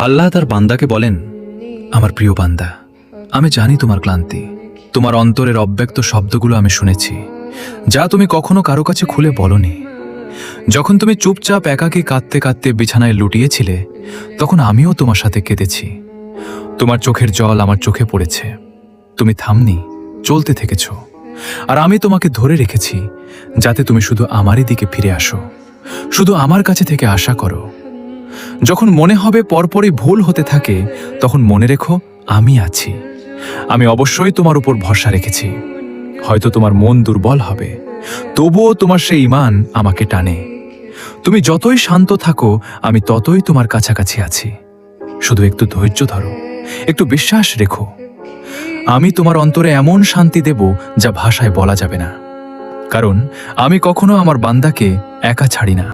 আল্লাহ তার বান্দাকে বলেন, আমার প্রিয় বান্দা, আমি জানি তোমার ক্লান্তি, তোমার অন্তরের অব্যক্ত শব্দগুলো আমি শুনেছি, যা তুমি কখনো কারো কাছে খুলে বলনি। যখন তুমি চুপচাপ একাকী কাঁদতে কাঁদতে বিছানায় লুটিয়েছিলে, তখন আমিও তোমার সাথে কেঁদেছি। তোমার চোখের জল আমার চোখে পড়েছে, তুমি থামনি, চলতে থেকেছ। আর আমি তোমাকে ধরে রেখেছি, যাতে তুমি শুধু আমারই দিকে ফিরে আসো, শুধু আমার কাছে থেকে আশা করো। যখন মনে হবে পরপরই ভুল হতে থাকে, তখন মনে রেখো আমি আছি। আমি অবশ্যই তোমার উপর ভরসা রেখেছি। হয়তো তোমার মন দুর্বল হবে, তবুও তোমার সেই ঈমান আমাকে টানে। তুমি যতই শান্ত থাকো, আমি ততই তোমার কাছাকাছি আছি। শুধু একটু ধৈর্য ধরো, একটু বিশ্বাস রেখো। আমি তোমার অন্তরে এমন শান্তি দেব যা ভাষায় বলা যাবে না, কারণ আমি কখনো আমার বান্দাকে একা ছাড়ি না।